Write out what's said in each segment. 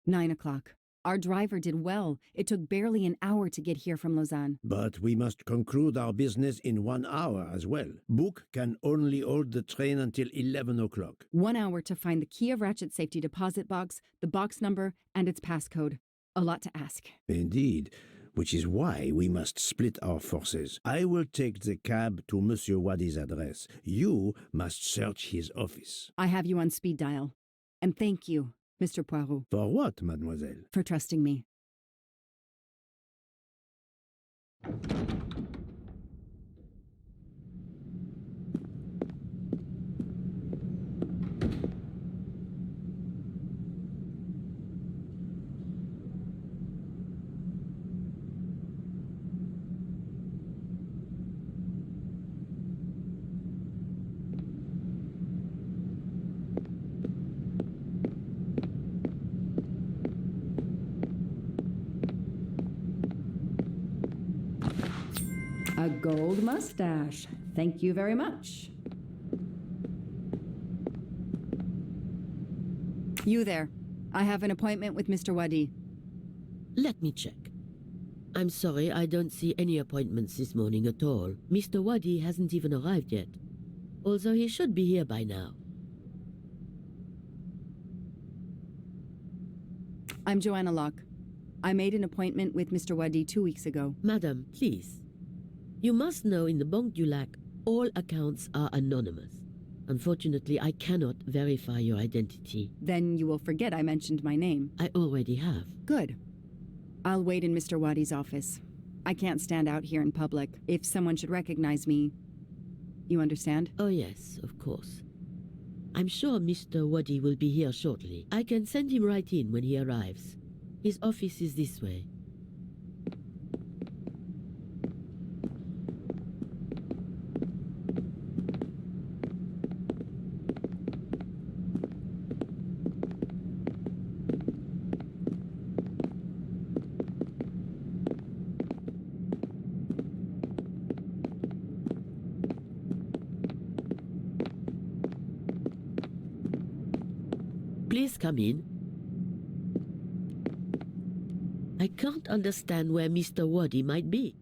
9 o'clock. Our driver did well. It took barely an hour to get here from Lausanne. But we must conclude our business in 1 hour as well. Book can only hold the train until 11 o'clock. 1 hour to find the key of Ratchet Safety deposit box, the box number, and its passcode. A lot to ask. Indeed, which is why we must split our forces. I will take the cab to Monsieur Wadi's address. You must search his office. I have you on speed dial. And thank you, Mr. Poirot. For what, mademoiselle? For trusting me. A gold mustache. Thank you very much. You there. I have an appointment with Mr. Wadi. Let me check. I'm sorry, I don't see any appointments this morning at all. Mr. Wadi hasn't even arrived yet, although he should be here by now. I'm Joanna Locke. I made an appointment with Mr. Wadi 2 weeks ago. Madam, please. You must know in the Banque du Lac, all accounts are anonymous. Unfortunately, I cannot verify your identity. Then you will forget I mentioned my name. I already have. Good. I'll wait in Mr. Wadi's office. I can't stand out here in public. If someone should recognize me, you understand? Oh yes, of course. I'm sure Mr. Wadi will be here shortly. I can send him right in when he arrives. His office is this way. Please come in. I can't understand where Mr. Wadi might be.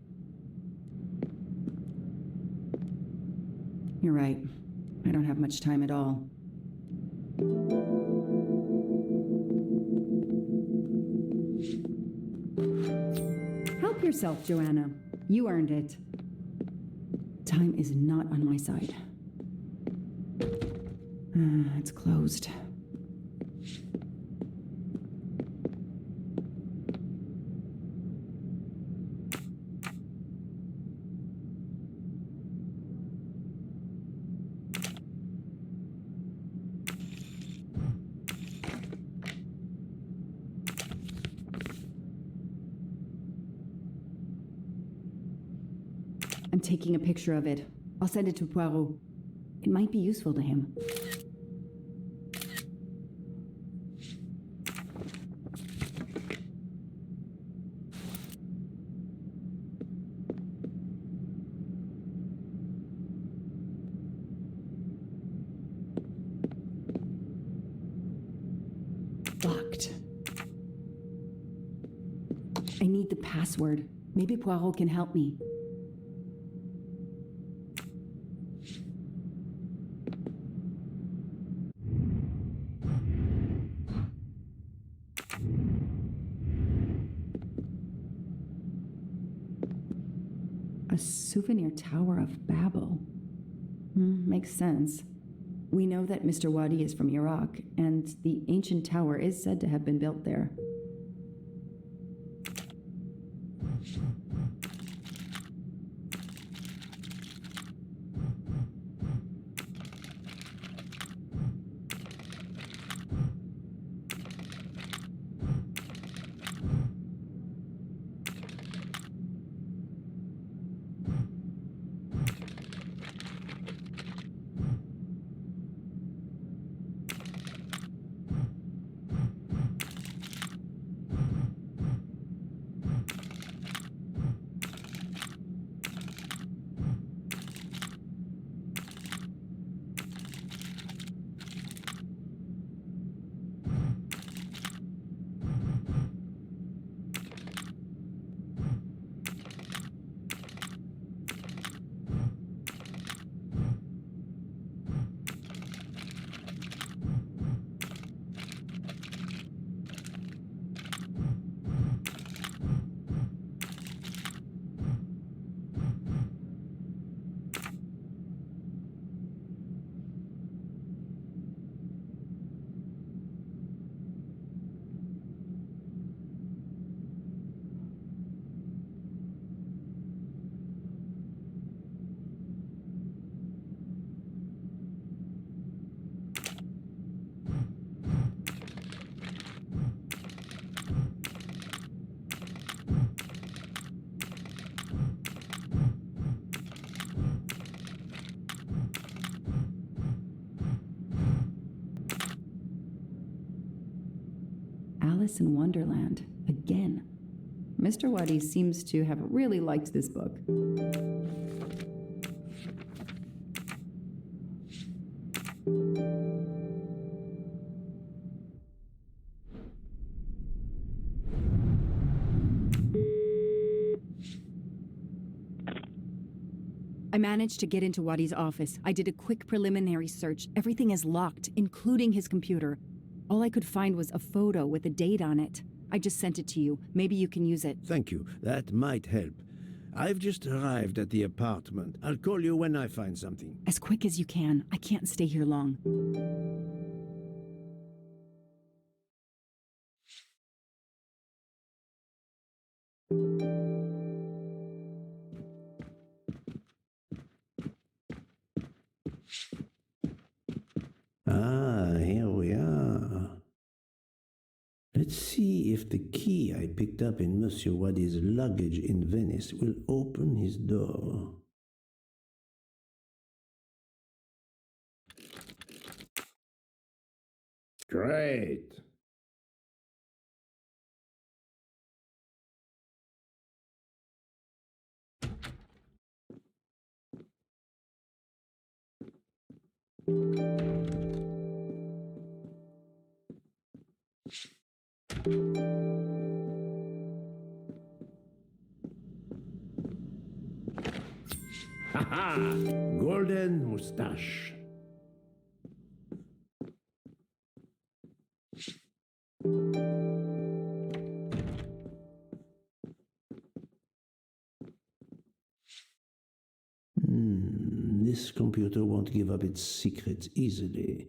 You're right. I don't have much time at all. Help yourself, Joanna. You earned it. Time is not on my side. It's closed. I'm taking a picture of it. I'll send it to Poirot. It might be useful to him. Locked. I need the password. Maybe Poirot can help me. A souvenir Tower of Babel. Makes sense. We know that Mr. Wadi is from Iraq, and the ancient tower is said to have been built there. Alice in Wonderland again. Mr. Wadi seems to have really liked this book. I managed to get into Wadi's office. I did a quick preliminary search. Everything is locked, including his computer. All I could find was a photo with a date on it. I just sent it to you. Maybe you can use it. Thank you. That might help. I've just arrived at the apartment. I'll call you when I find something. As quick as you can. I can't stay here long. Ah, here we are. Let's see if the key I picked up in Monsieur Wadi's luggage in Venice will open his door. Great. Ha-ha! Golden moustache. This computer won't give up its secrets easily.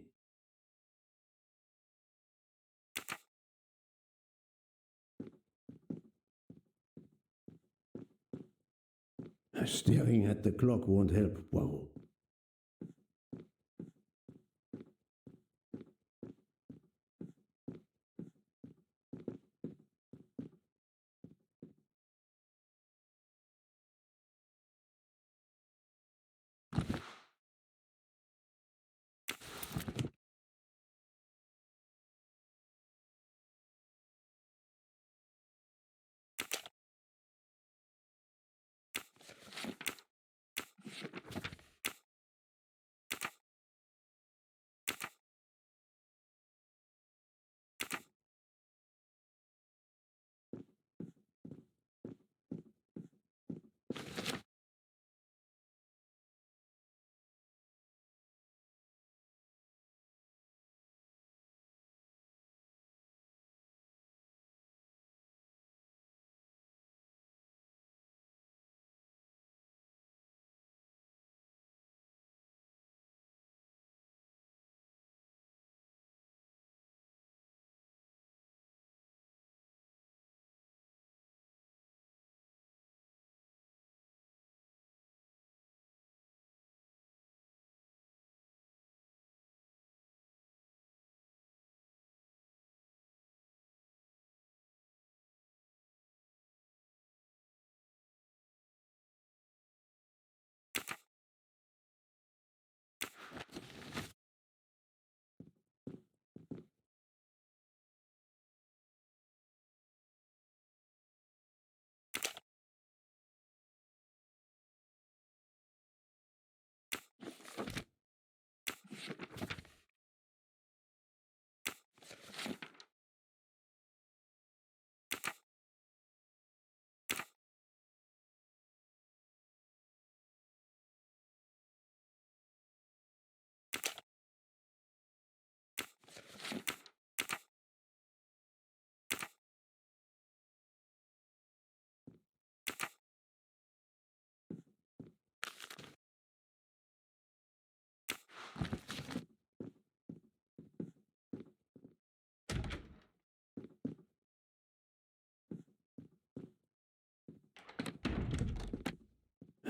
Staring at the clock won't help, Poirot.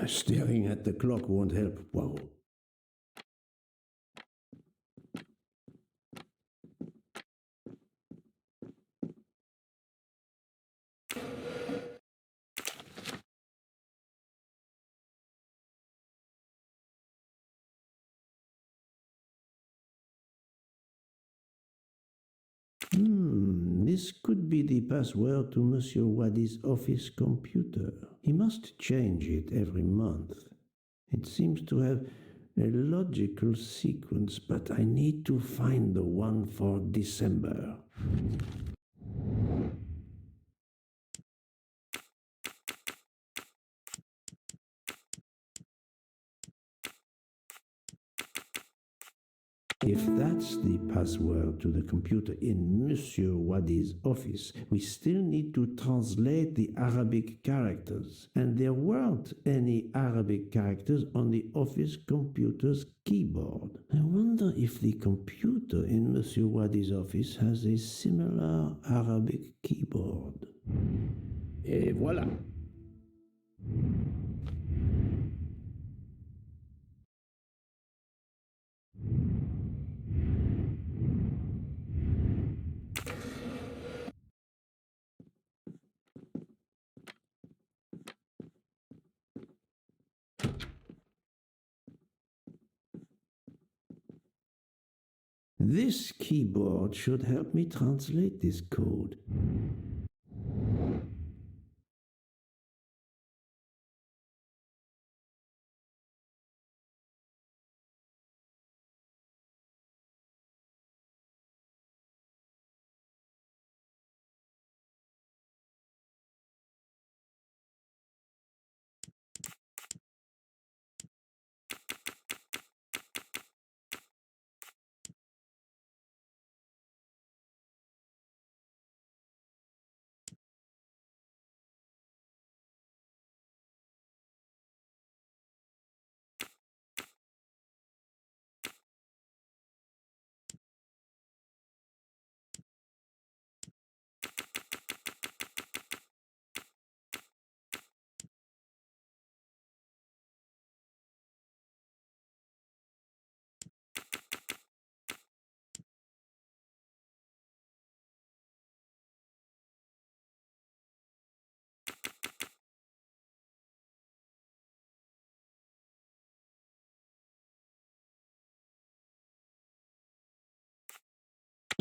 Staring at the clock won't help, Poirot. This could be the password to Monsieur Wadi's office computer. He must change it every month. It seems to have a logical sequence, but I need to find the one for December. If that's the password to the computer in Monsieur Wadi's office, we still need to translate the Arabic characters. And there weren't any Arabic characters on the office computer's keyboard. I wonder if the computer in Monsieur Wadi's office has a similar Arabic keyboard. Et voilà! This keyboard should help me translate this code.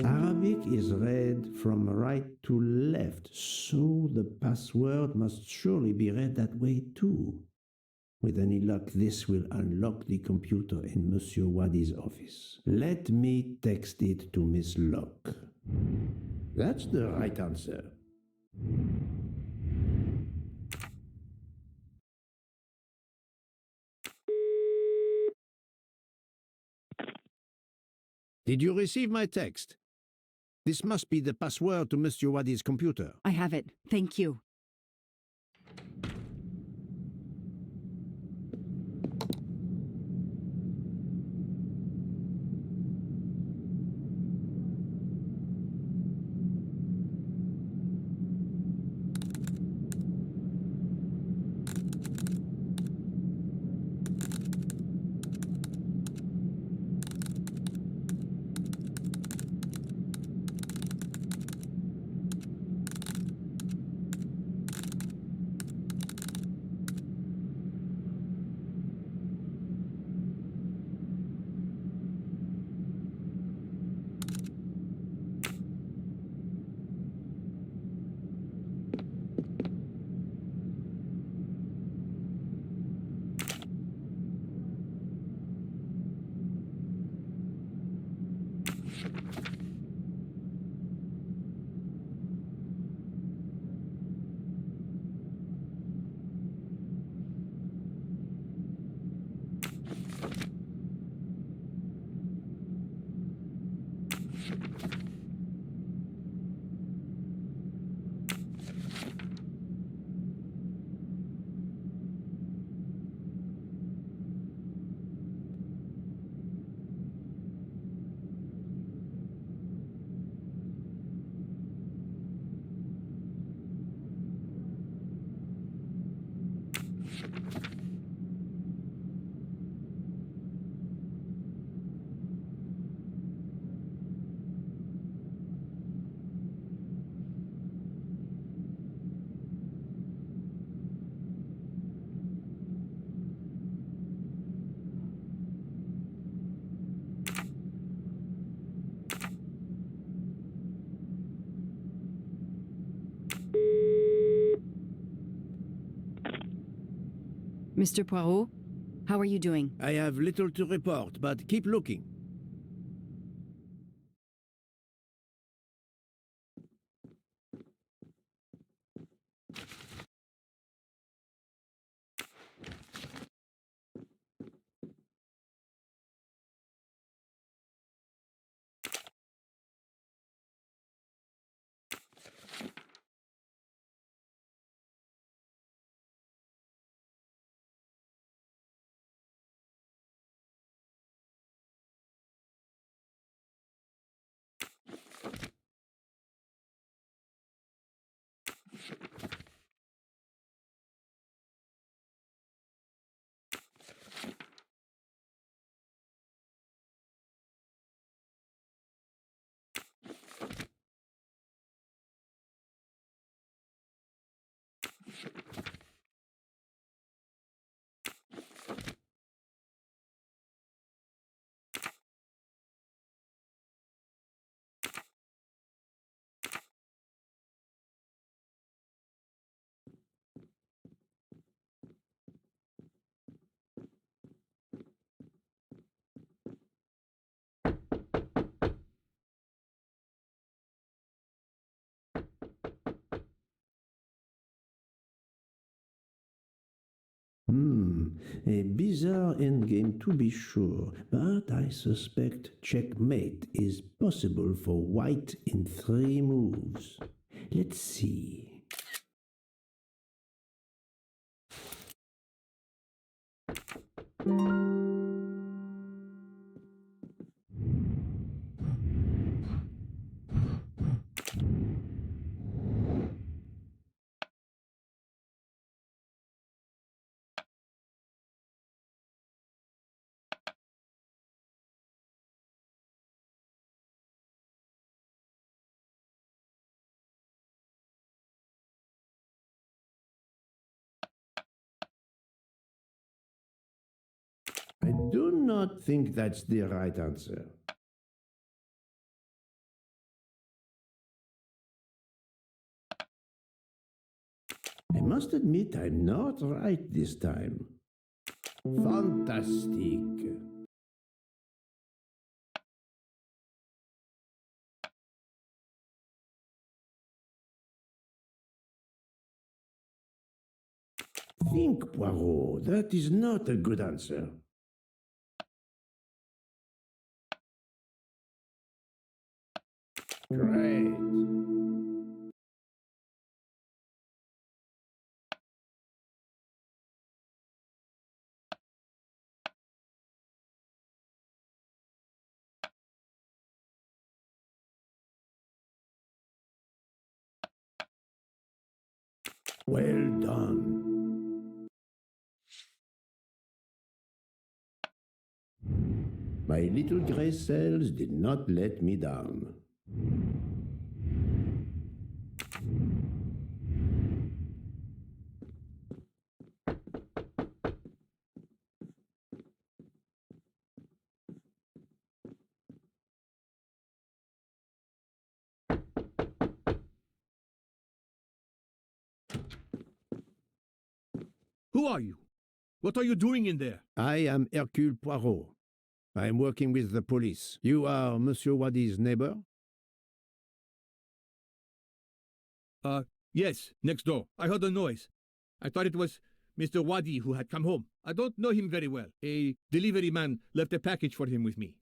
Arabic is read from right to left, so the password must surely be read that way too. With any luck, this will unlock the computer in Monsieur Wadi's office. Let me text it to Miss Locke. That's the right answer. Did you receive my text? This must be the password to Monsieur Wadi's computer. I have it. Thank you. Mr. Poirot, how are you doing? I have little to report, but keep looking. A bizarre endgame to be sure, but I suspect checkmate is possible for white in 3 moves. Let's see. I do not think that's the right answer. I must admit I'm not right this time. Fantastic. Think, Poirot. That is not a good answer. Great. Well done. My little gray cells did not let me down. Who are you? What are you doing in there? I am Hercule Poirot. I am working with the police. You are Monsieur Wadi's neighbor? Yes, next door. I heard a noise. I thought it was Mr. Wadi who had come home. I don't know him very well. A delivery man left a package for him with me.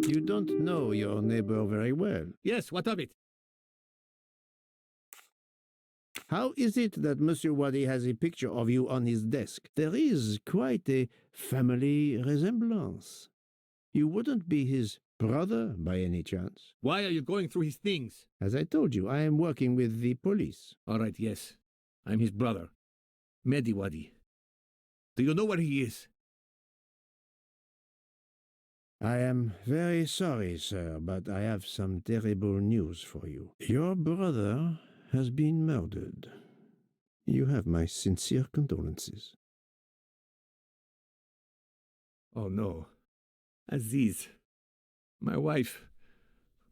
You don't know your neighbor very well. Yes, what of it? How is it that Monsieur Wadi has a picture of you on his desk? There is quite a family resemblance. You wouldn't be his brother by any chance? Why are you going through his things? As I told you, I am working with the police. All right, yes. I'm his brother, Mehdi Wadi. Do you know where he is? I am very sorry, sir, but I have some terrible news for you. Your brother has been murdered. You have my sincere condolences. Oh no. Aziz. My wife.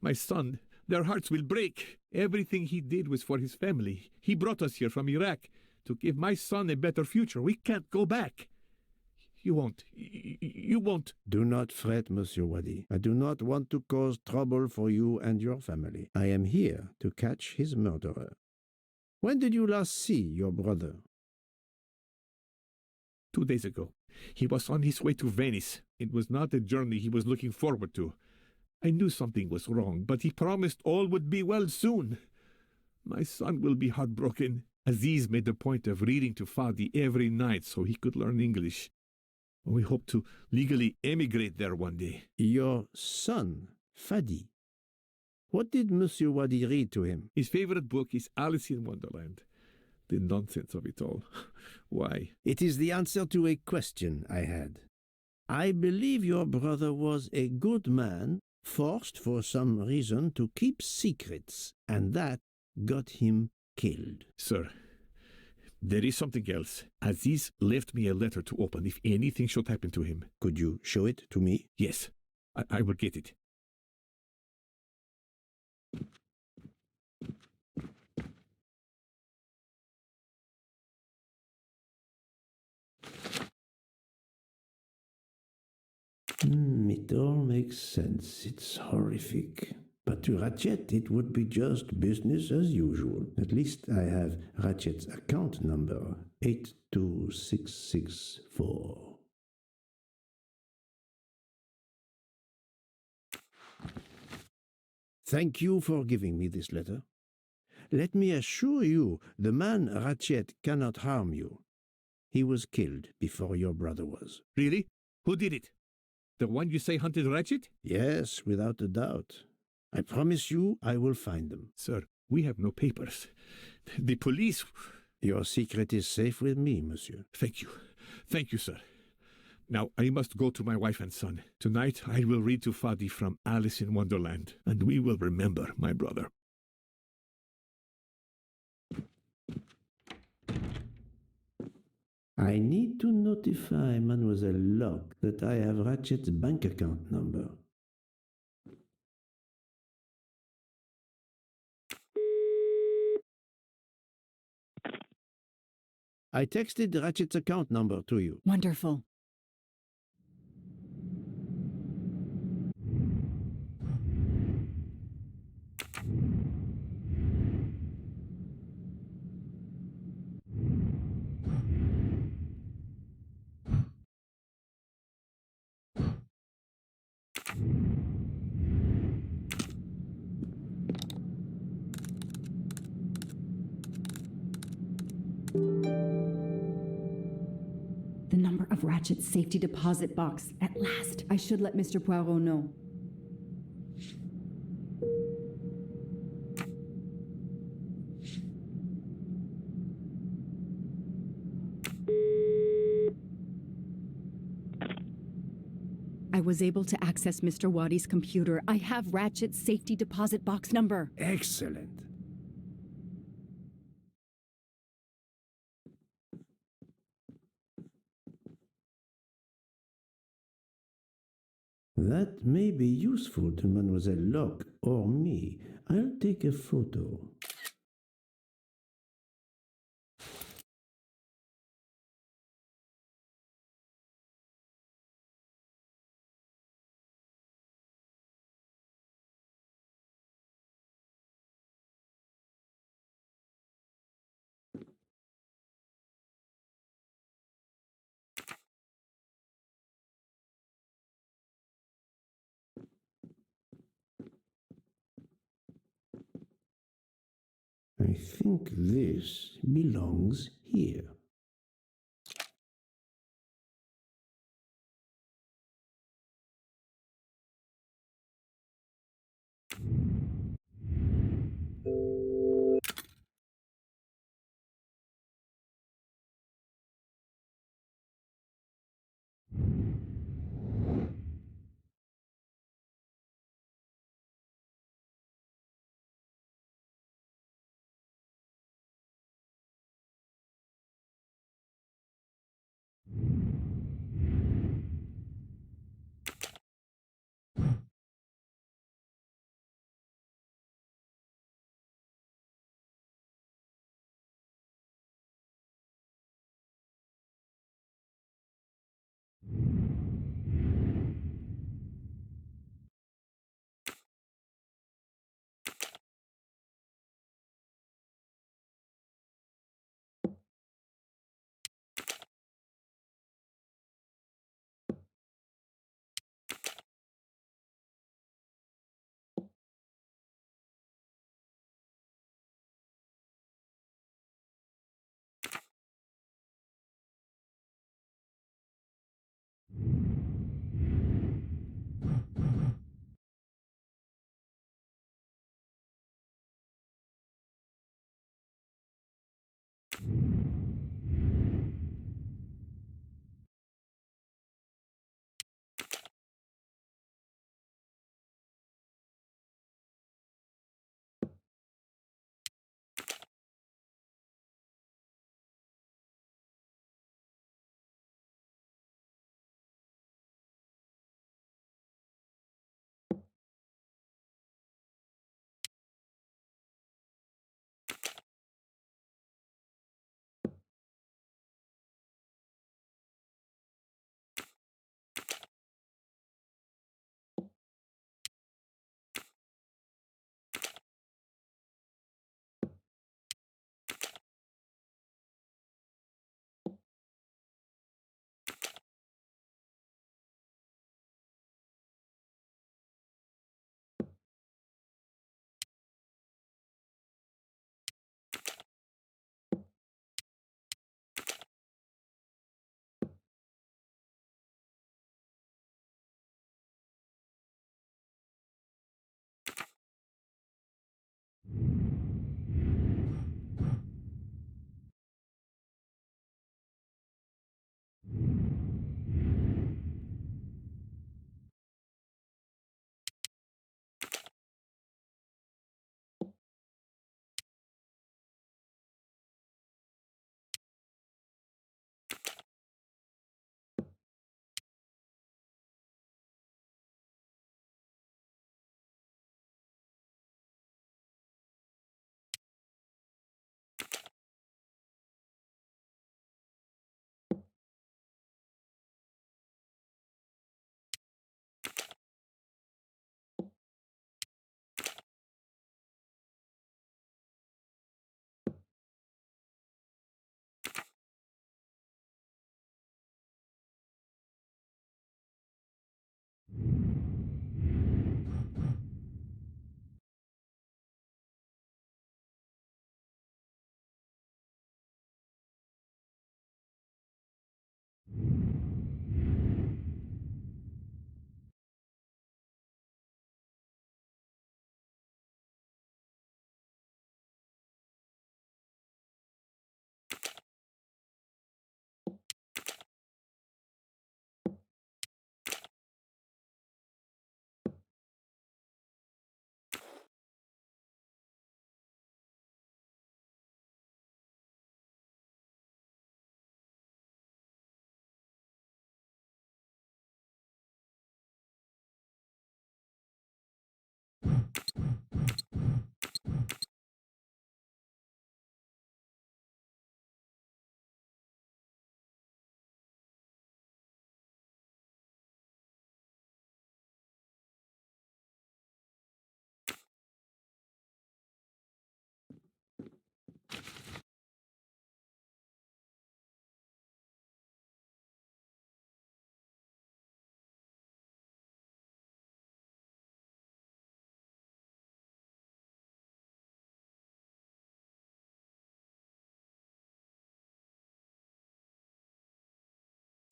My son, their hearts will break. Everything he did was for his family. He brought us here from Iraq to give my son a better future. We can't go back. You won't. You won't. Do not fret, Monsieur Wadi. I do not want to cause trouble for you and your family. I am here to catch his murderer. When did you last see your brother? 2 days ago. He was on his way to Venice. It was not a journey he was looking forward to. I knew something was wrong, but he promised all would be well soon. My son will be heartbroken. Aziz made a point of reading to Fadi every night so he could learn English. We hope to legally emigrate there one day. Your son, Fadi. What did Monsieur Wadi read to him? His favorite book is Alice in Wonderland. The nonsense of it all. Why? It is the answer to a question I had. I believe your brother was a good man, forced for some reason to keep secrets, and that got him killed. Sir, there is something else. Aziz left me a letter to open if anything should happen to him. Could you show it to me? Yes, I will get it. It all makes sense. It's horrific. But to Ratchet, it would be just business as usual. At least I have Ratchet's account number, 82664. Thank you for giving me this letter. Let me assure you, the man Ratchet cannot harm you. He was killed before your brother was. Really? Who did it? The one you say hunted Ratchet? Yes, without a doubt. I promise you I will find them. Sir, we have no papers. The police... Your secret is safe with me, monsieur. Thank you. Thank you, sir. Now, I must go to my wife and son. Tonight, I will read to Fadi from Alice in Wonderland, and we will remember my brother. I need to notify Mademoiselle Locke that I have Ratchet's bank account number. I texted Ratchet's account number to you. Wonderful. The number of Ratchet's safety deposit box. At last. I should let Mr. Poirot know. I was able to access Mr. Wadi's computer. I have Ratchet's safety deposit box number. Excellent. That may be useful to Mademoiselle Locke or me. I'll take a photo. I think this belongs here.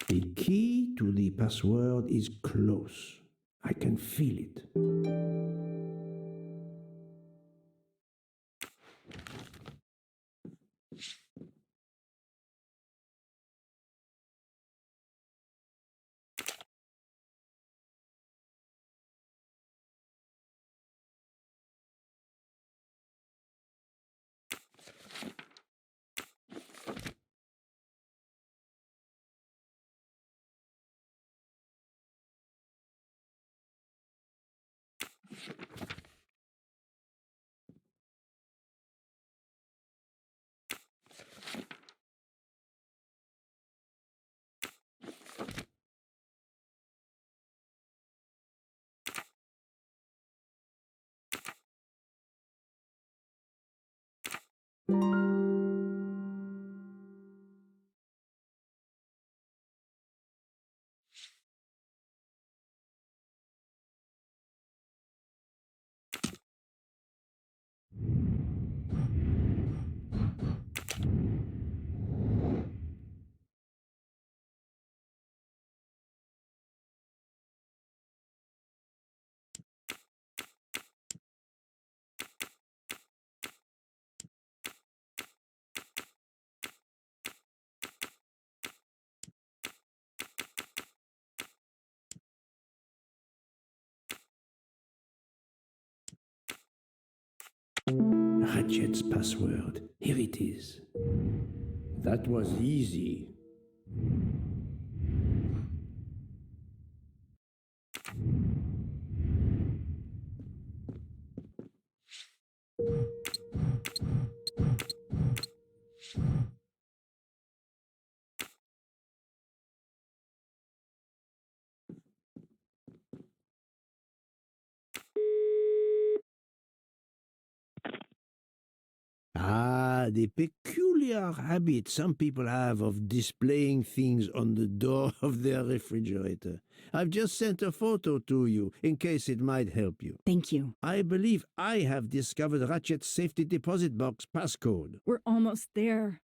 The key to the password is close. I can feel it. Ratchet's password. Here it is. That was easy. Ah, the peculiar habit some people have of displaying things on the door of their refrigerator. I've just sent a photo to you in case it might help you. Thank you. I believe I have discovered Ratchet's safety deposit box passcode. We're almost there.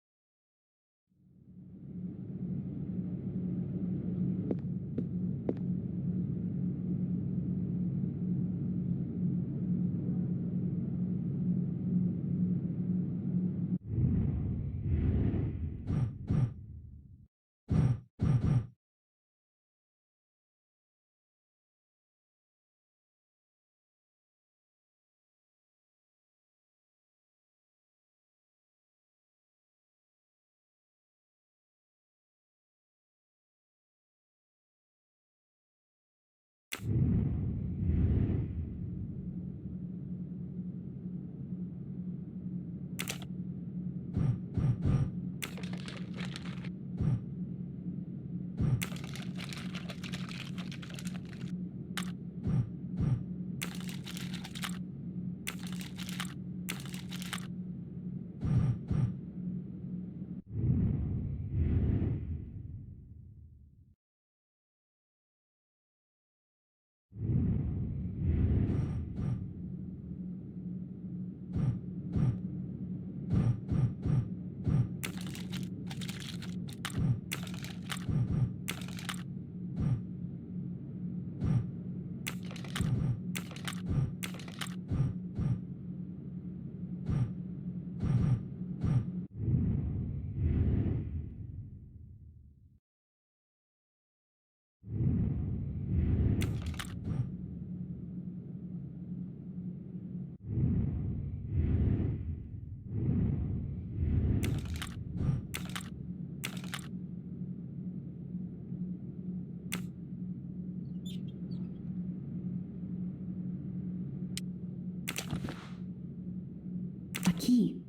A key.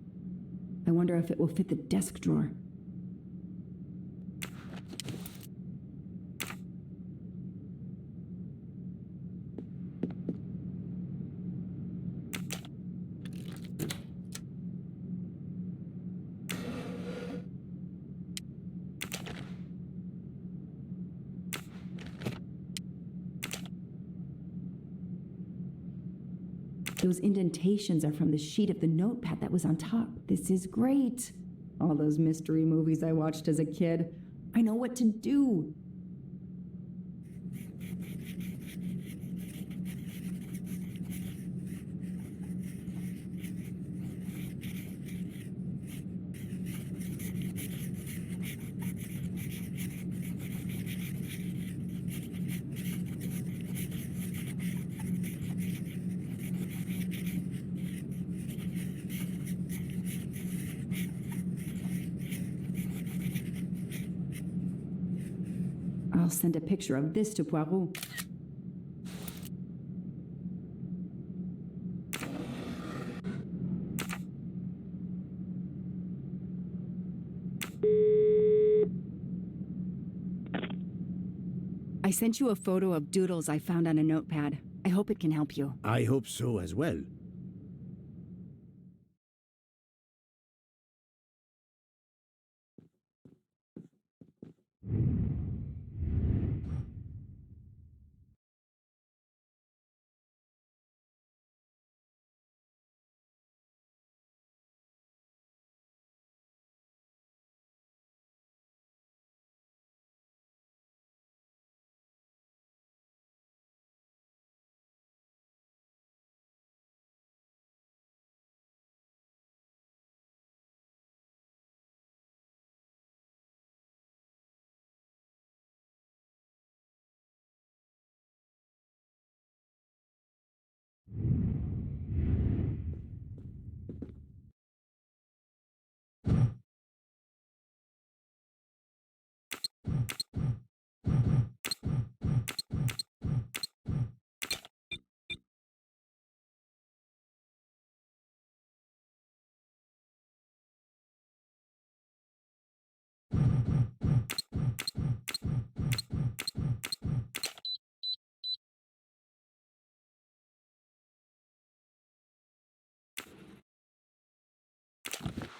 I wonder if it will fit the desk drawer. Those indentations are from the sheet of the notepad that was on top. This is great. All those mystery movies I watched as a kid. I know what to do. I'll send a picture of this to Poirot. I sent you a photo of doodles I found on a notepad. I hope it can help you. I hope so as well.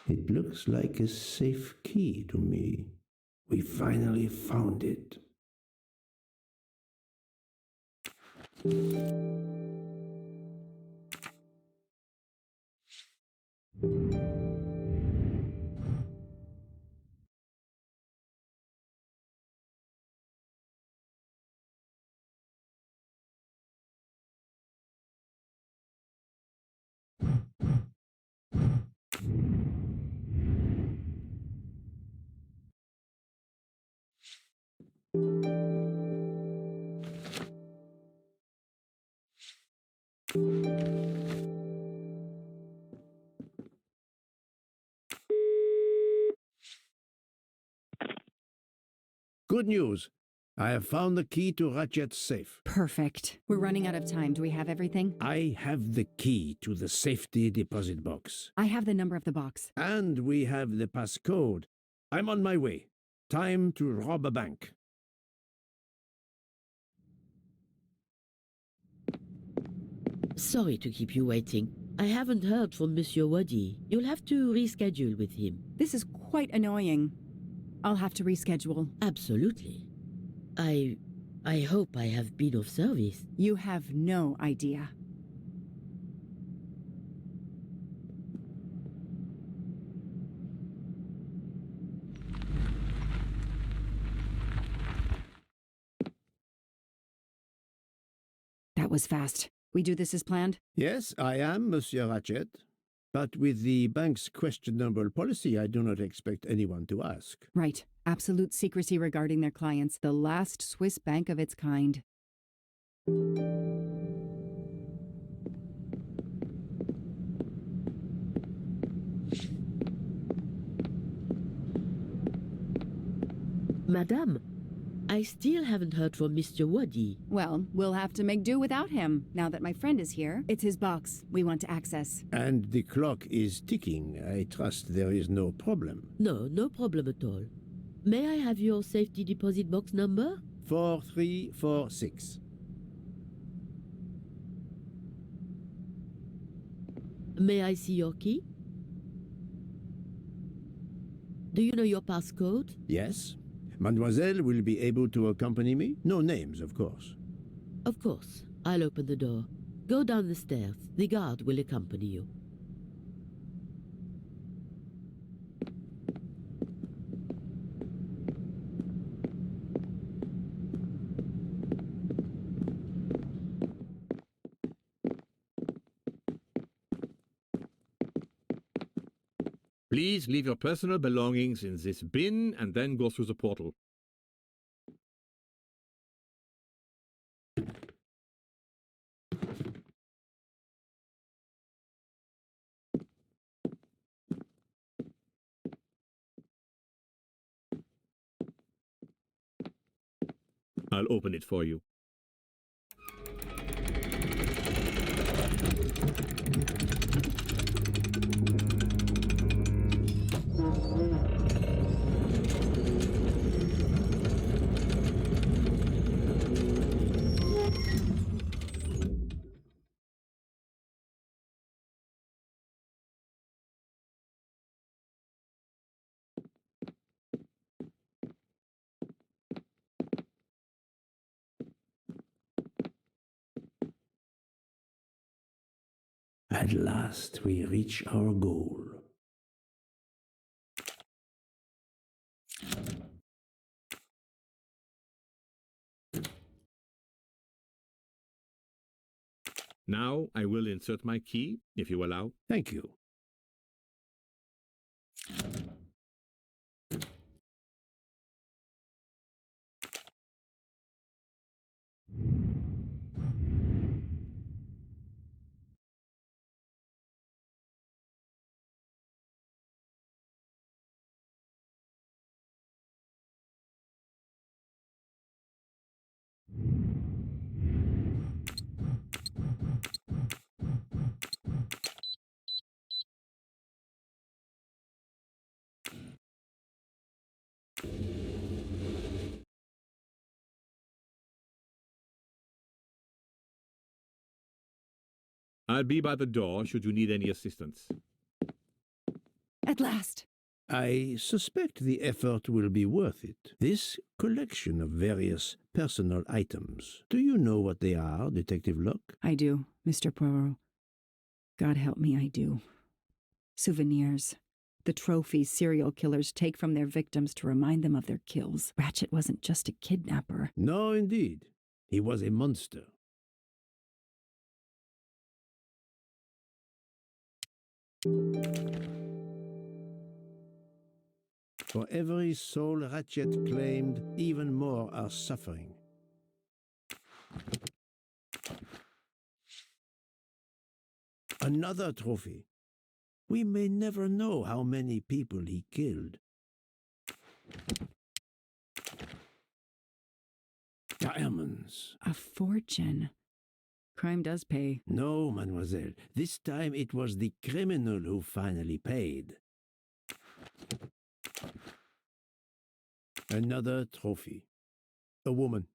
It looks like a safe key to me. We finally found it. Good news. I have found the key to Ratchet's safe. Perfect. We're running out of time. Do we have everything? I have the key to the safety deposit box. I have the number of the box. And we have the passcode. I'm on my way. Time to rob a bank. Sorry to keep you waiting. I haven't heard from Monsieur Wadi. You'll have to reschedule with him. This is quite annoying. I'll have to reschedule. Absolutely. I hope I have been of service. You have no idea. That was fast. We do this as planned? Yes, I am, Monsieur Ratchet. But with the bank's questionable policy, I do not expect anyone to ask. Right. Absolute secrecy regarding their clients. The last Swiss bank of its kind. Madame, I still haven't heard from Mr. Wadi. Well, we'll have to make do without him. Now that my friend is here, it's his box we want to access. And the clock is ticking. I trust there is no problem. No problem at all. May I have your safety deposit box number? 4346. May I see your key? Do you know your passcode? Yes. Mademoiselle will be able to accompany me? No names, of course. Of course. I'll open the door. Go down the stairs. The guard will accompany you. Please leave your personal belongings in this bin and then go through the portal. I'll open it for you. At last we reach our goal. Now I will insert my key, if you allow. Thank you. I'll be by the door should you need any assistance. At last! I suspect the effort will be worth it. This collection of various personal items. Do you know what they are, Detective Locke? I do, Mr. Poirot. God help me, I do. Souvenirs. The trophies serial killers take from their victims to remind them of their kills. Ratchet wasn't just a kidnapper. No, indeed. He was a monster. For every soul Ratchet claimed, even more are suffering. Another trophy. We may never know how many people he killed. Diamonds. A fortune. Crime does pay. No, mademoiselle. This time it was the criminal who finally paid. Another trophy. A woman.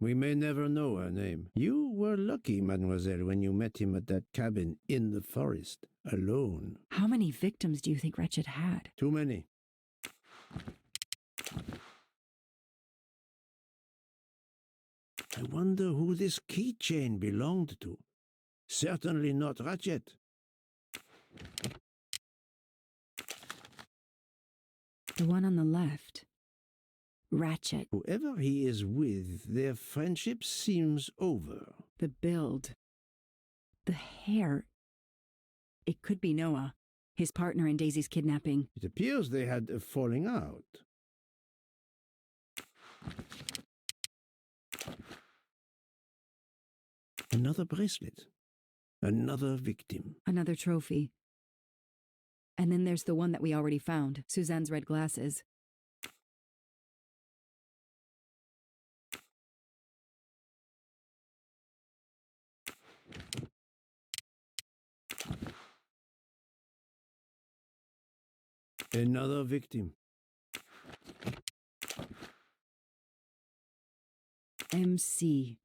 We may never know her name. You were lucky, mademoiselle, when you met him at that cabin in the forest, alone. How many victims do you think Ratchet had? Too many. I wonder who this keychain belonged to. Certainly not Ratchet. The one on the left. Ratchet. Whoever he is with, their friendship seems over. The build. The hair. It could be Noah, his partner in Daisy's kidnapping. It appears they had a falling out. Another bracelet. Another victim. Another trophy. And then there's the one that we already found, Suzanne's red glasses. Another victim. MC.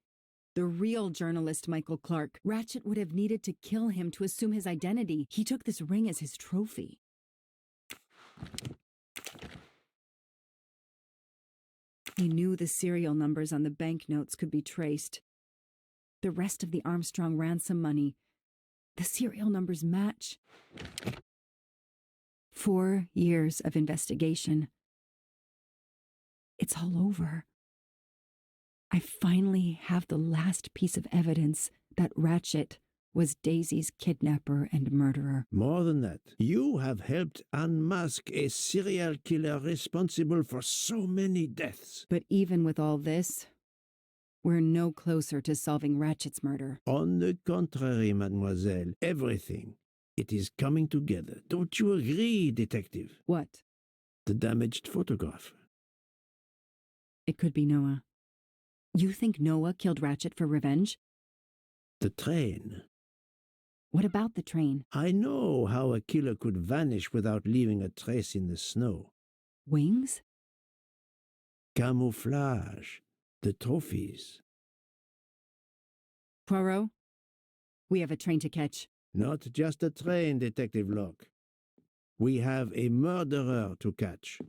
The real journalist Michael Clark. Ratchet would have needed to kill him to assume his identity. He took this ring as his trophy. He knew the serial numbers on the banknotes could be traced. The rest of the Armstrong ransom money. The serial numbers match. 4 years of investigation. It's all over. I finally have the last piece of evidence that Ratchet was Daisy's kidnapper and murderer. More than that, you have helped unmask a serial killer responsible for so many deaths. But even with all this, we're no closer to solving Ratchet's murder. On the contrary, mademoiselle, everything. It is coming together. Don't you agree, detective? What? The damaged photograph. It could be Noah. You think Noah killed Ratchet for revenge? The train. What about the train? I know how a killer could vanish without leaving a trace in the snow. Wings? Camouflage. The trophies. Poirot? We have a train to catch. Not just a train, Detective Locke. We have a murderer to catch.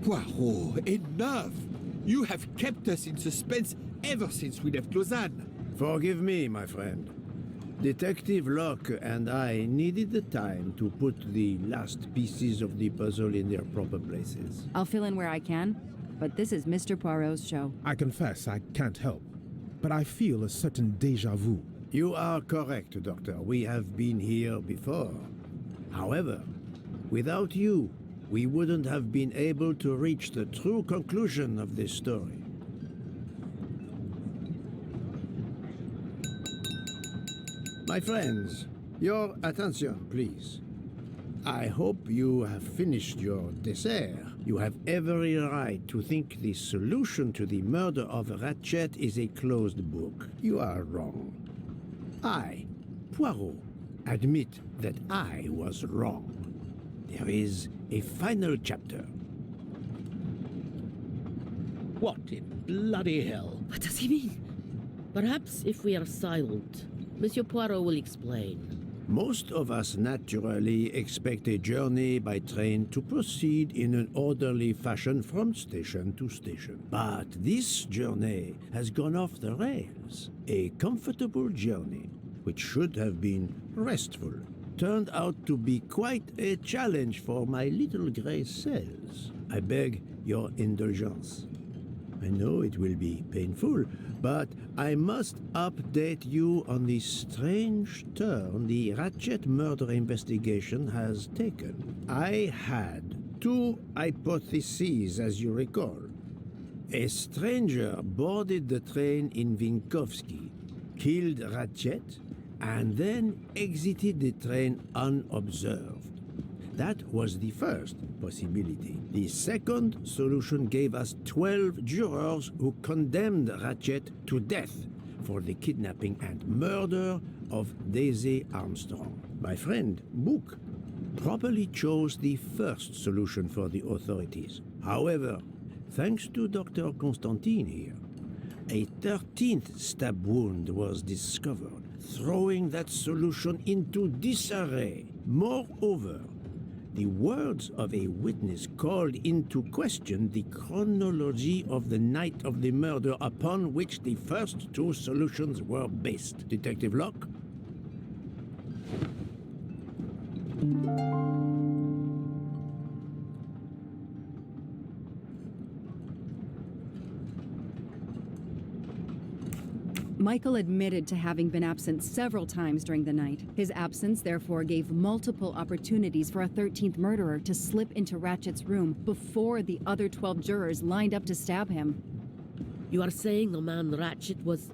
Poirot, enough! You have kept us in suspense ever since we left Lausanne. Forgive me, my friend. Detective Locke and I needed the time to put the last pieces of the puzzle in their proper places. I'll fill in where I can, but this is Mr. Poirot's show. I confess I can't help, but I feel a certain déjà vu. You are correct, Doctor. We have been here before. However, without you, we wouldn't have been able to reach the true conclusion of this story. My friends, your attention, please. I hope you have finished your dessert. You have every right to think the solution to the murder of Ratchet is a closed book. You are wrong. I, Poirot, admit that I was wrong. There is a final chapter. What in bloody hell? What does he mean? Perhaps if we are silent, Monsieur Poirot will explain. Most of us naturally expect a journey by train to proceed in an orderly fashion from station to station. But this journey has gone off the rails. A comfortable journey, which should have been restful, turned out to be quite a challenge for my little gray cells. I beg your indulgence. I know it will be painful, but I must update you on the strange turn the Ratchet murder investigation has taken. I had two hypotheses, as you recall. A stranger boarded the train in Vinkovsky, killed Ratchet, and then exited the train unobserved. That was the first possibility. The second solution gave us 12 jurors who condemned Ratchet to death for the kidnapping and murder of Daisy Armstrong. My friend Book properly chose the first solution for the authorities. However, thanks to Dr. Constantine here, a 13th stab wound was discovered, throwing that solution into disarray. Moreover, the words of a witness called into question the chronology of the night of the murder upon which the first two solutions were based. Detective Locke? Michael admitted to having been absent several times during the night. His absence therefore gave multiple opportunities for a 13th murderer to slip into Ratchet's room before the other 12 jurors lined up to stab him. You are saying the man Ratchet was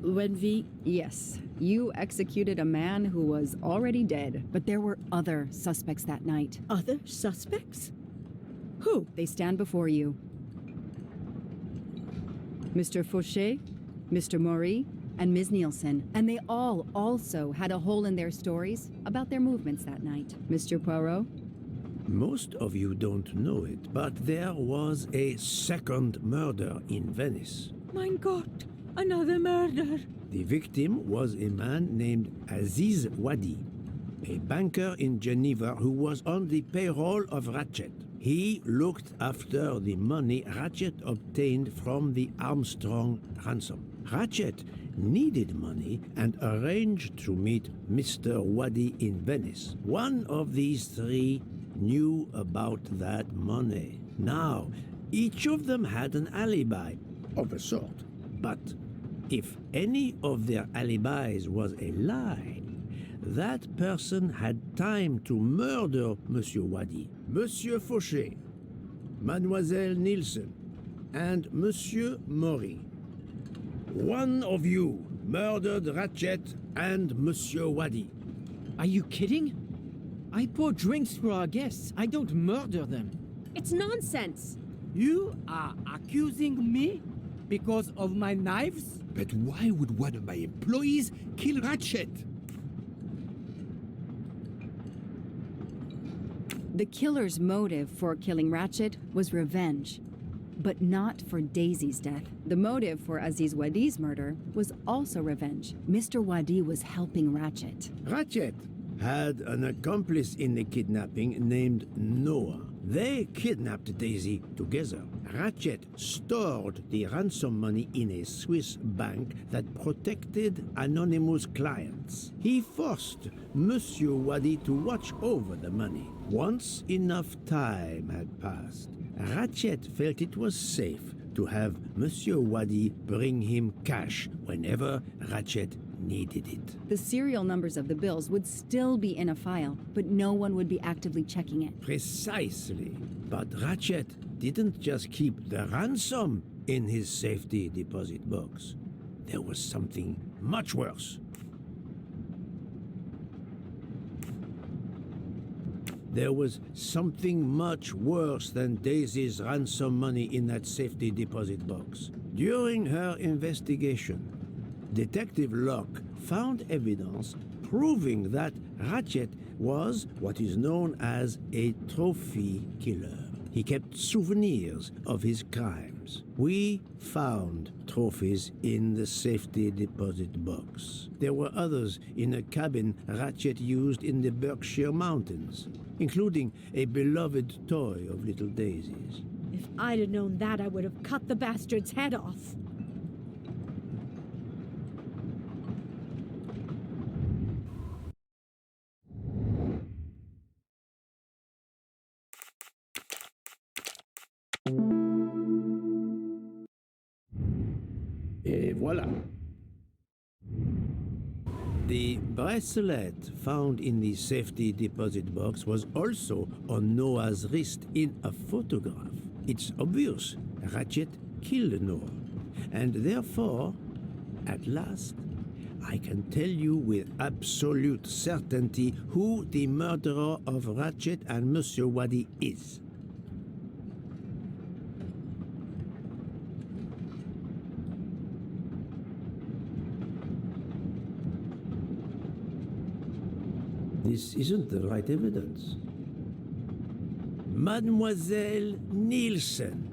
when we... Yes, you executed a man who was already dead, but there were other suspects that night. Other suspects? Who? They stand before you. Mr. Fauché, Mr. Maury, and Ms. Nielsen, and they all also had a hole in their stories about their movements that night. Mr. Poirot? Most of you don't know it, but there was a second murder in Venice. Mein Gott, another murder. The victim was a man named Aziz Wadi. a banker in Geneva who was on the payroll of Ratchet. He looked after the money Ratchet obtained from the Armstrong ransom. Ratchet needed money and arranged to meet Mr. Waddy in Venice. One of these three knew about that money. Now, each of them had an alibi of a sort. But if any of their alibis was a lie, that person had time to murder Monsieur Waddy, Monsieur Fauché, Mademoiselle Nielsen, and Monsieur Maury. One of you murdered Ratchet and Monsieur Waddy. Are you kidding? I pour drinks for our guests. I don't murder them. It's nonsense. You are accusing me because of my knives? But why would one of my employees kill Ratchet? The killer's motive for killing Ratchet was revenge, but not for Daisy's death. The motive for Aziz Wadi's murder was also revenge. Mr. Wadi was helping Ratchet. Ratchet had an accomplice in the kidnapping named Noah. They kidnapped Daisy together. Ratchet stored the ransom money in a Swiss bank that protected anonymous clients. He forced Monsieur Wadi to watch over the money. Once enough time had passed, Ratchet felt it was safe to have Monsieur Wadi bring him cash whenever Ratchet needed it. The serial numbers of the bills would still be in a file, but no one would be actively checking it. Precisely. But Ratchet didn't just keep the ransom in his safety deposit box. There was something much worse. There was something much worse than Daisy's ransom money in that safety deposit box. During her investigation, Detective Locke found evidence proving that Ratchet was what is known as a trophy killer. He kept souvenirs of his crimes. We found trophies in the safety deposit box. There were others in a cabin Ratchet used in the Berkshire Mountains, including a beloved toy of little Daisy's. If I'd have known that, I would have cut the bastard's head off. Et voilà. The bracelet found in the safety deposit box was also on Noah's wrist in a photograph. It's obvious Ratchet killed Noah, and therefore, at last, I can tell you with absolute certainty who the murderer of Ratchet and Monsieur Wadi is. This isn't the right evidence. Mademoiselle Nielsen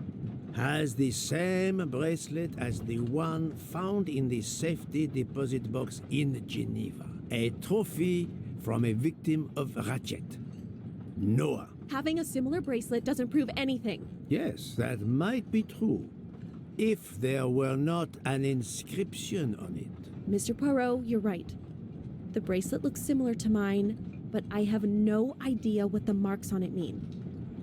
has the same bracelet as the one found in the safety deposit box in Geneva. A trophy from a victim of Ratchet. Noah. Having a similar bracelet doesn't prove anything. Yes, that might be true, if there were not an inscription on it. Mr. Poirot, you're right. The bracelet looks similar to mine, but I have no idea what the marks on it mean.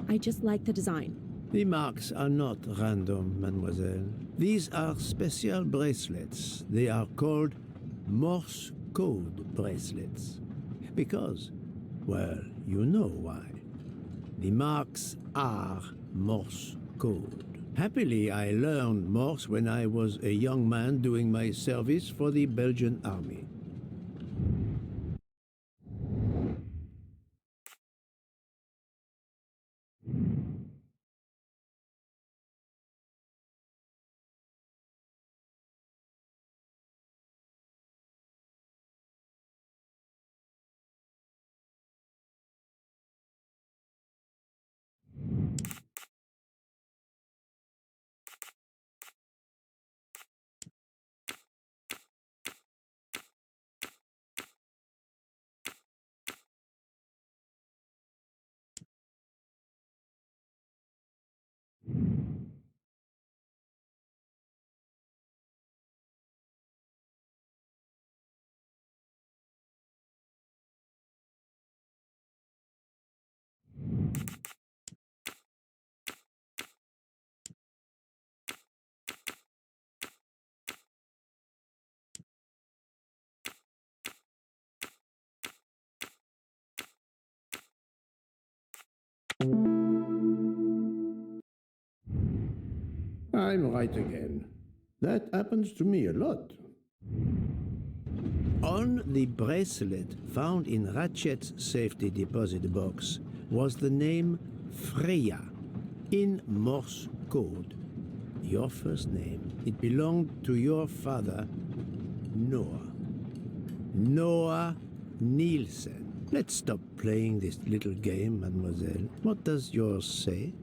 I just like the design. The marks are not random, mademoiselle. These are special bracelets. They are called Morse code bracelets. Because, well, you know why. The marks are Morse code. Happily, I learned Morse when I was a young man doing my service for the Belgian army. I'm right again. That happens to me a lot. On the bracelet found in Ratchet's safety deposit box was the name Freya in Morse code. Your first name. It belonged to your father, Noah. Noah Nielsen. Let's stop playing this little game, mademoiselle. What does yours say?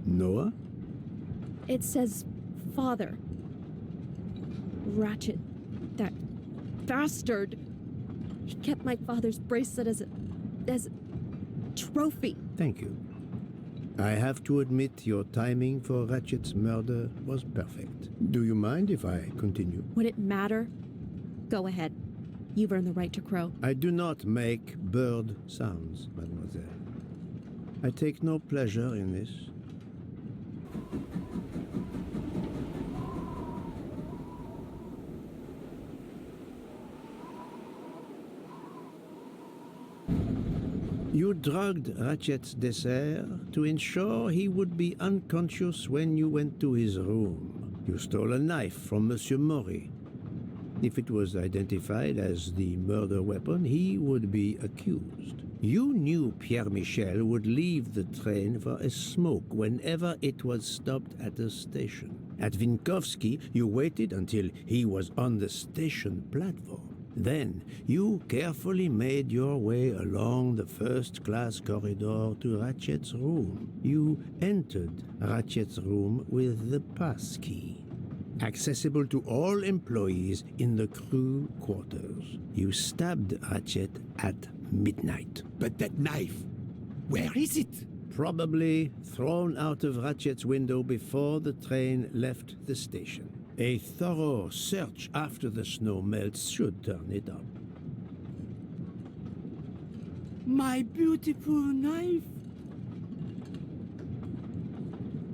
Noah? It says father. Ratchet, that bastard. He kept my father's bracelet as a trophy. Thank you. I have to admit your timing for Ratchet's murder was perfect. Do you mind if I continue? Would it matter? Go ahead. You've earned the right to crow. I do not make bird sounds, mademoiselle. I take no pleasure in this. You drugged Ratchet's dessert to ensure he would be unconscious when you went to his room. You stole a knife from Monsieur Maury. If it was identified as the murder weapon, he would be accused. You knew Pierre Michel would leave the train for a smoke whenever it was stopped at a station. At Vinkovsky, you waited until he was on the station platform. Then, you carefully made your way along the first-class corridor to Ratchet's room. You entered Ratchet's room with the pass key, accessible to all employees in the crew quarters. You stabbed Ratchet at midnight. But that knife, where is it? Probably thrown out of Ratchet's window before the train left the station. A thorough search after the snow melts should turn it up. My beautiful knife.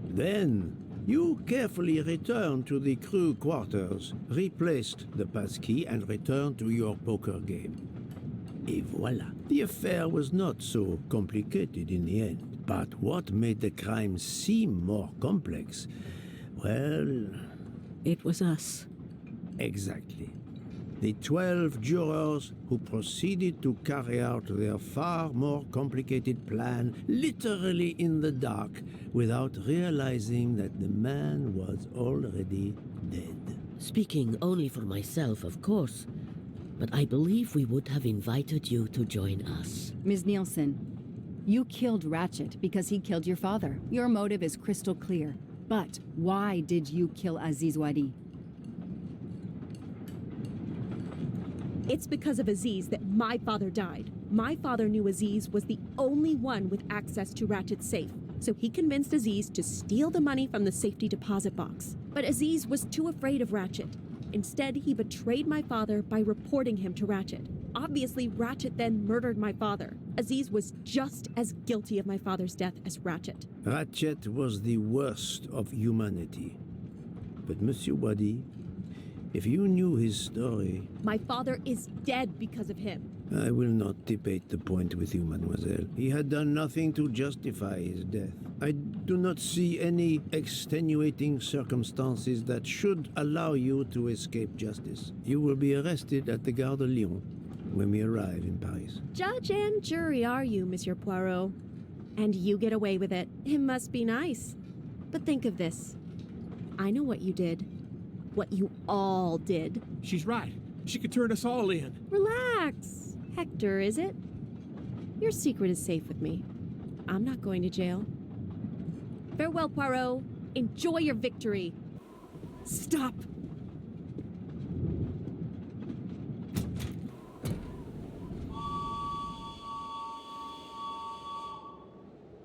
Then, you carefully returned to the crew quarters, replaced the passkey, and returned to your poker game. Et voila. The affair was not so complicated in the end. But what made the crime seem more complex? Well, It was us. exactly. The 12 jurors who proceeded to carry out their far more complicated plan literally in the dark without realizing that the man was already dead. Speaking only for myself, of course, but I believe we would have invited you to join us. Ms. Nielsen, you killed Ratchet because he killed your father. Your motive is crystal clear. But why did you kill Aziz Wadi? It's because of Aziz that my father died. My father knew Aziz was the only one with access to Ratchet's safe, so he convinced Aziz to steal the money from the safety deposit box. But Aziz was too afraid of Ratchet. Instead, he betrayed my father by reporting him to Ratchet. Obviously, Ratchet then murdered my father. Aziz was just as guilty of my father's death as Ratchet. Ratchet was the worst of humanity. But Monsieur Wadi, if you knew his story, My father is dead because of him. I will not debate the point with you, mademoiselle. He had done nothing to justify his death. I do not see any extenuating circumstances that should allow you to escape justice. You will be arrested at the Gare de Lyon when we arrive in Paris. Judge and jury are you, Monsieur Poirot. And you get away with it. It must be nice. But think of this. I know what you did. What you all did. She's right. She could turn us all in. Relax. Hector, is it? Your secret is safe with me. I'm not going to jail. Farewell, Poirot. Enjoy your victory. Stop!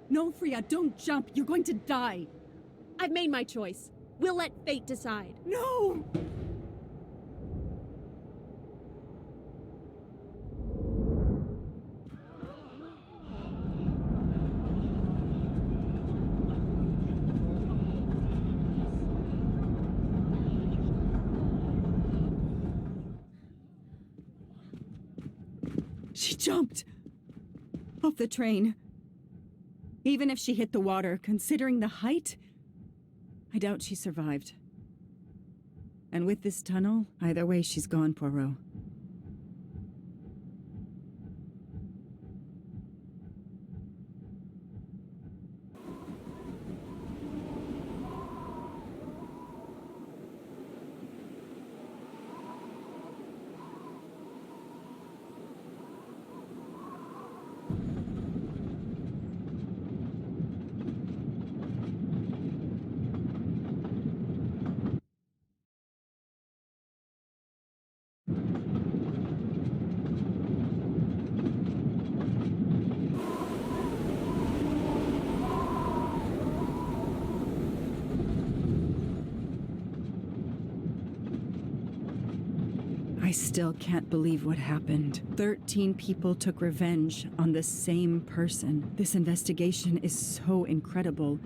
No, Freya, don't jump. You're going to die. I've made my choice. We'll let fate decide. No! She jumped off the train. Even if she hit the water, considering the height, I doubt she survived. And with this tunnel, either way she's gone, Poirot. I still can't believe what happened. 13 people took revenge on the same person. This investigation is so incredible.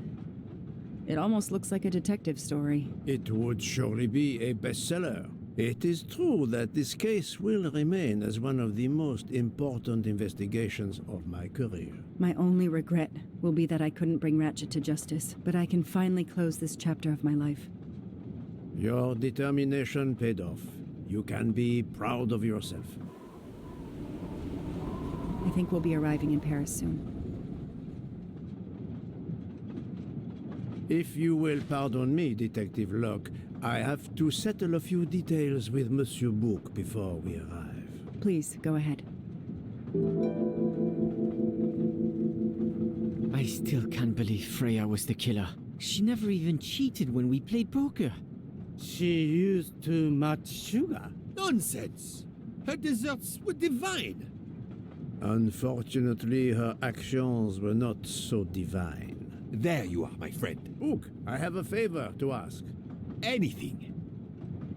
It almost looks like a detective story. It would surely be a bestseller. It is true that this case will remain as one of the most important investigations of my career. My only regret will be that I couldn't bring Ratchet to justice, but I can finally close this chapter of my life. Your determination paid off. You can be proud of yourself. I think we'll be arriving in Paris soon. If you will pardon me, Detective Locke, I have to settle a few details with Monsieur Bouc before we arrive. Please, go ahead. I still can't believe Freya was the killer. She never even cheated when we played poker. She used too much sugar. Nonsense! Her desserts were divine. Unfortunately, her actions were not so divine. There you are, my friend. Bouc, I have a favor to ask. Anything.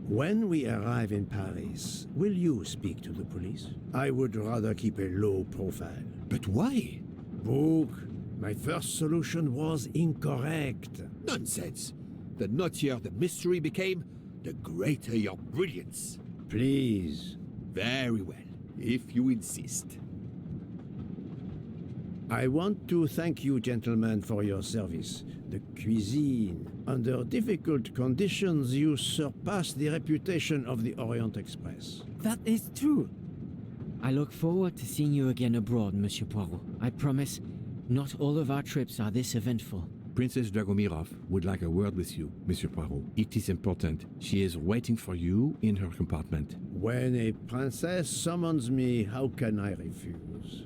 When we arrive in Paris, will you speak to the police? I would rather keep a low profile. But why? Bouc, my first solution was incorrect. Nonsense. The nuttier the mystery became, the greater your brilliance. Please. Very well, if you insist. I want to thank you, gentlemen, for your service. The cuisine. Under difficult conditions, you surpass the reputation of the Orient Express. That is true. I look forward to seeing you again abroad, Monsieur Poirot. I promise, not all of our trips are this eventful. Princess Dragomirov would like a word with you, Monsieur Poirot. It is important. She is waiting for you in her compartment. When a princess summons me, how can I refuse?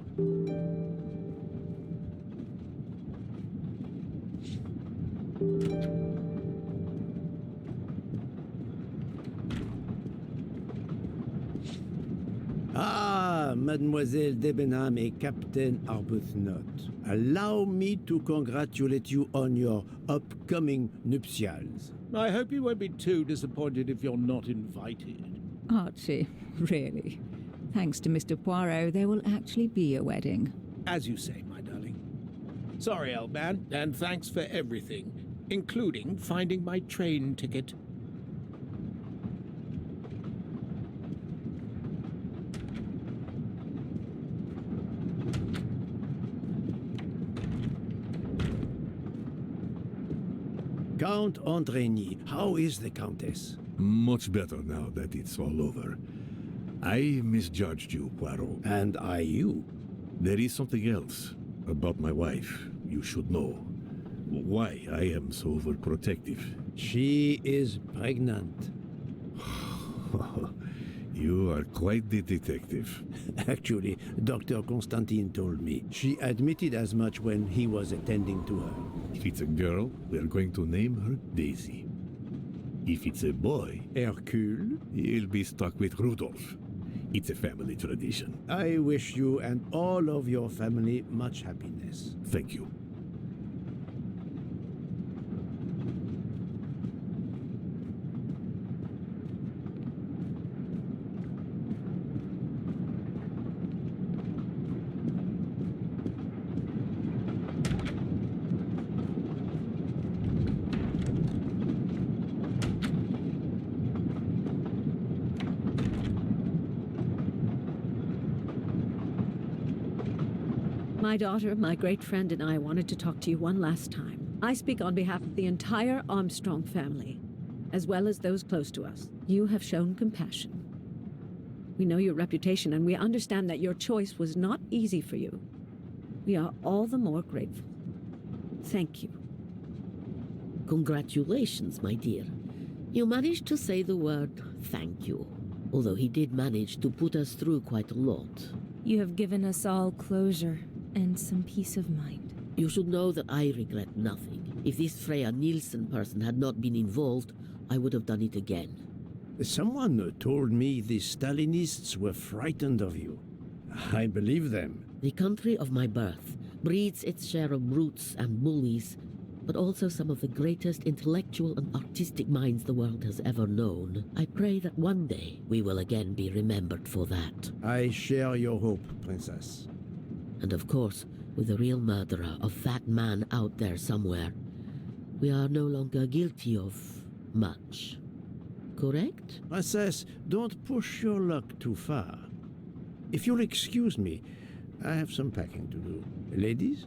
Ah, Mademoiselle Debenham et Captain Arbuthnot. Allow me to congratulate you on your upcoming nuptials. I hope you won't be too disappointed if you're not invited. Archie, really? Thanks to Mr. Poirot, there will actually be a wedding. As you say, my darling. Sorry, old man, and thanks for everything, including finding my train ticket. Count Andrigny, how is the Countess? Much better now that it's all over. I misjudged you, Poirot. And I you. There is something else about my wife you should know. Why I am so overprotective. She is pregnant. You are quite the detective. Actually, Dr. Constantine told me. She admitted as much when he was attending to her. If it's a girl, we're going to name her Daisy. If it's a boy, Hercule? he'll be stuck with Rudolph. It's a family tradition. I wish you and all of your family much happiness. Thank you. My daughter, my great friend, and I wanted to talk to you one last time. I speak on behalf of the entire Armstrong family, as well as those close to us. You have shown compassion. We know your reputation, and we understand that your choice was not easy for you. We are all the more grateful. Thank you. Congratulations, my dear. You managed to say the word thank you, although he did manage to put us through quite a lot. You have given us all closure and some peace of mind. You should know that I regret nothing. If this Freya Nielsen person had not been involved, I would have done it again. Someone told me the Stalinists were frightened of you. I believe them. The country of my birth breeds its share of brutes and bullies, but also some of the greatest intellectual and artistic minds the world has ever known. I pray that one day we will again be remembered for that. I share your hope, Princess. And of course, with the real murderer of that man out there somewhere, we are no longer guilty of much. Correct? Princess, don't push your luck too far. If you'll excuse me, I have some packing to do. Ladies?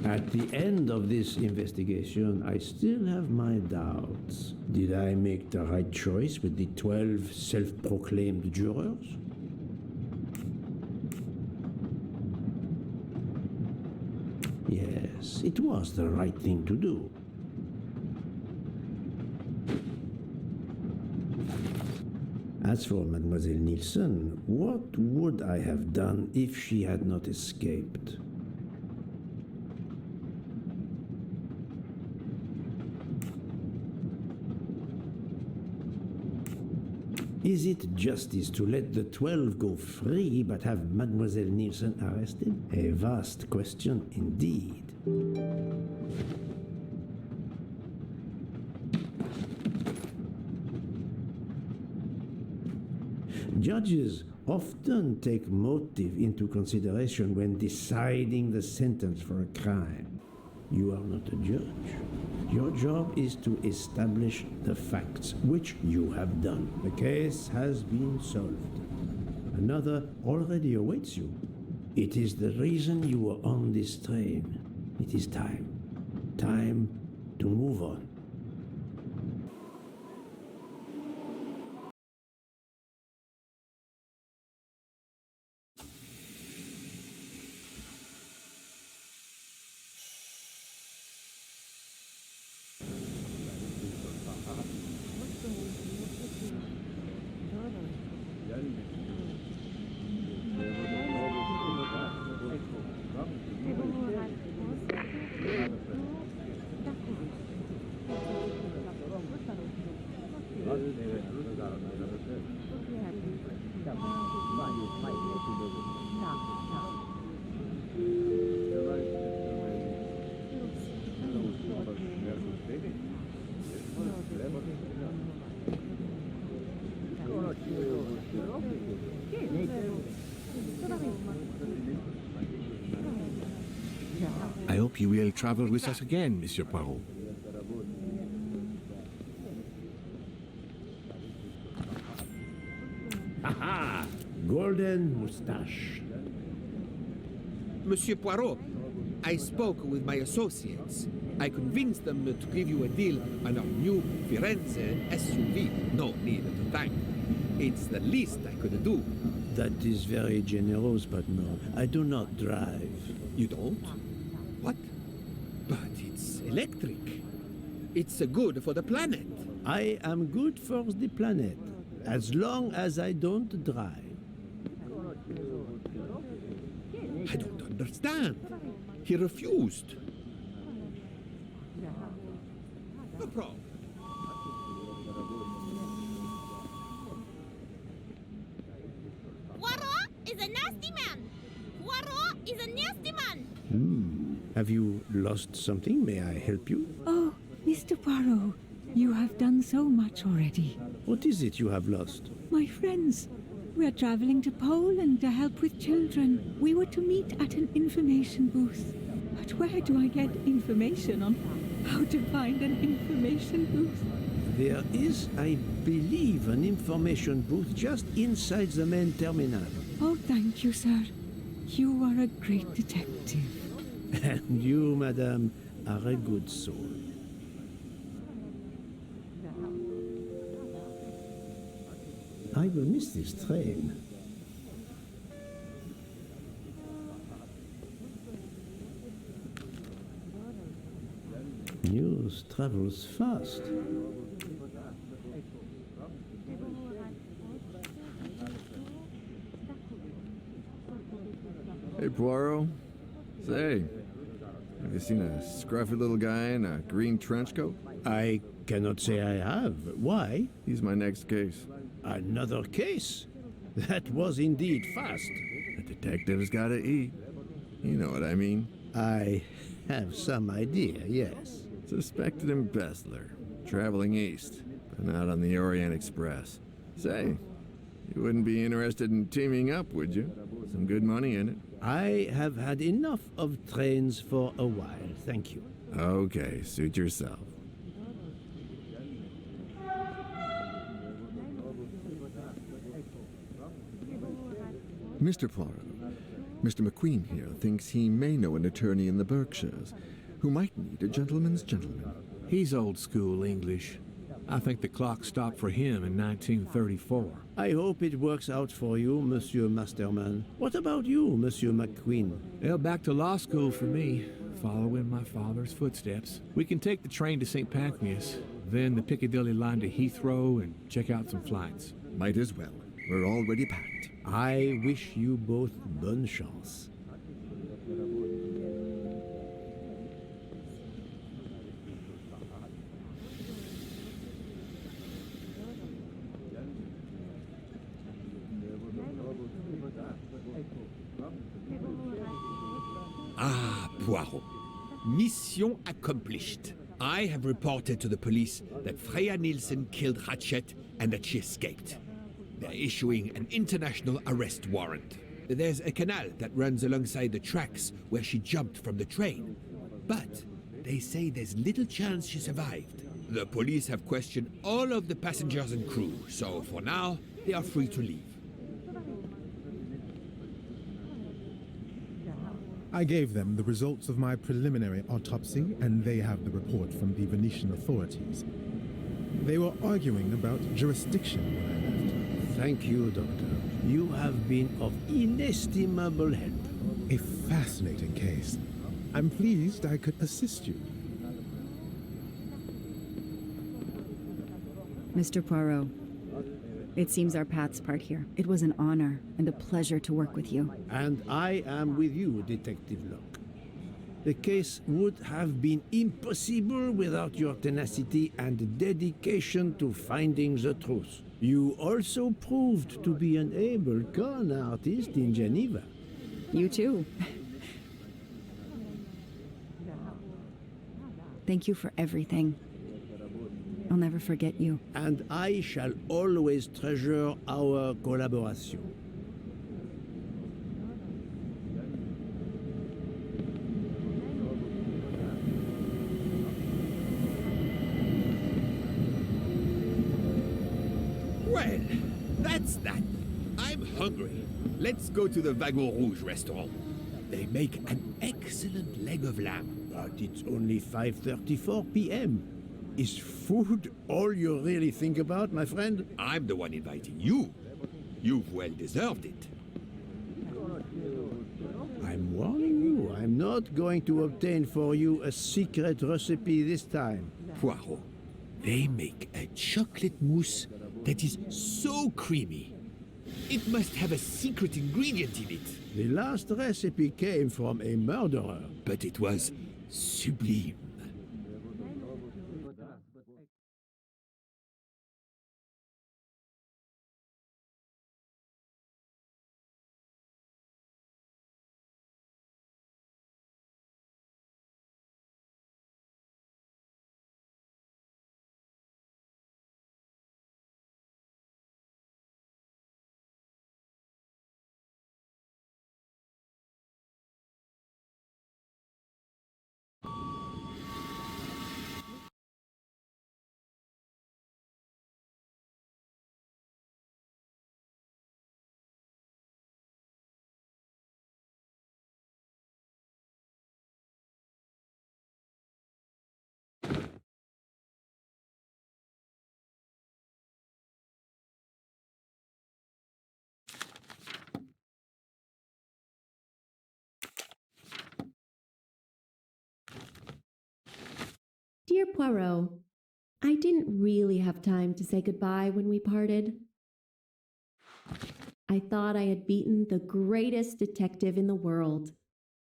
At the end of this investigation, I still have my doubts. Did I make the right choice with the 12 self-proclaimed jurors? Yes, it was the right thing to do. As for Mademoiselle Nielsen, what would I have done if she had not escaped? Is it justice to let the 12 go free but have Mademoiselle Nielsen arrested? A vast question indeed. Judges often take motive into consideration when deciding the sentence for a crime. You are not a judge. Your job is to establish the facts, which you have done. The case has been solved. Another already awaits you. It is the reason you were on this train. It is time. Time to move on. I hope you will travel with us again, Monsieur Poirot. Aha! Golden moustache. Monsieur Poirot, I spoke with my associates. I convinced them to give you a deal on our new Firenze SUV. No need to thank. It's the least I could do. That is very generous, but no, I do not drive. You don't? What? But it's electric. It's good for the planet. I am good for the planet, as long as I don't drive. I don't understand. He refused. No problem. Poirot is a nasty man. Poirot is a nasty man. Have you lost something? May I help you? Oh, Mr. Poirot, You have done so much already. What is it you have lost? My friends, we are traveling to Poland to help with children. We were to meet at an information booth. But where do I get information on how to find an information booth? There is, I believe, an information booth just inside the main terminal. Oh, thank you, sir. You are a great detective. And you, madame, are a good soul. I will miss this train. News travels fast. Hey, Poirot. Say, have you seen a scruffy little guy in a green trench coat? I cannot say I have. Why? He's my next case. Another case? That was indeed fast. The detective's gotta eat. You know what I mean. I have some idea, yes. Suspected embezzler, traveling east, but not on the Orient Express. Say, you wouldn't be interested in teaming up, would you? Some good money in it. I have had enough of trains for a while, thank you. Okay, suit yourself. Mr. Poirot, Mr. McQueen here thinks he may know an attorney in the Berkshires who might need a gentleman's gentleman. He's old school English. I think the clock stopped for him in 1934. I hope it works out for you, Monsieur Masterman. What about you, Monsieur McQueen? Well, back to law school for me, following my father's footsteps. We can take the train to St. Pancras, then the Piccadilly line to Heathrow and check out some flights. Might as well. We're already packed. I wish you both bonne chance. Ah, Poirot. Mission accomplished. I have reported to the police that Freya Nielsen killed Ratchet and that she escaped. They're issuing an international arrest warrant. There's a canal that runs alongside the tracks where she jumped from the train. But they say there's little chance she survived. The police have questioned all of the passengers and crew, so for now, they are free to leave. I gave them the results of my preliminary autopsy, and they have the report from the Venetian authorities. They were arguing about jurisdiction when I left. Thank you, Doctor. You have been of inestimable help. A fascinating case. I'm pleased I could assist you. Mr. Poirot, it seems our paths part here. It was an honor and a pleasure to work with you. And I am with you, Detective Locke. The case would have been impossible without your tenacity and dedication to finding the truth. You also proved to be an able con artist in Geneva. You too. Thank you for everything. I'll never forget you. And I shall always treasure our collaboration. Well, that's that. I'm hungry. Let's go to the Wagon Rouge restaurant. They make an excellent leg of lamb. But it's only 5:34 p.m. Is food all you really think about, my friend? I'm the one inviting you. You've well deserved it. I'm warning you, I'm not going to obtain for you a secret recipe this time. Poirot, they make a chocolate mousse that is so creamy. It must have a secret ingredient in it. The last recipe came from a murderer. But it was sublime. Poirot, I didn't really have time to say goodbye when we parted. I thought I had beaten the greatest detective in the world.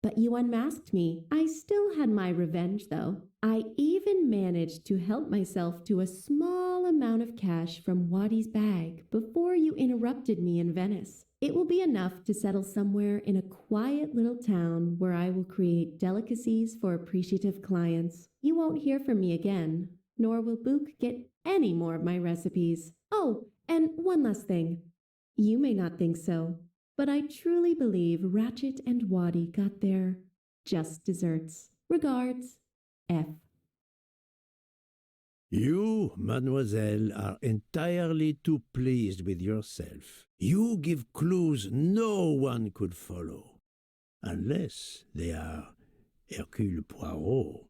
But you unmasked me. I still had my revenge, though. I even managed to help myself to a small amount of cash from Waddy's bag before you interrupted me in Venice. It will be enough to settle somewhere in a quiet little town where I will create delicacies for appreciative clients. You won't hear from me again, nor will Book get any more of my recipes. Oh, and one last thing. You may not think so, but I truly believe Ratchet and Waddy got their just desserts. Regards, F. You, mademoiselle, are entirely too pleased with yourself. You give clues no one could follow, unless they are Hercule Poirot.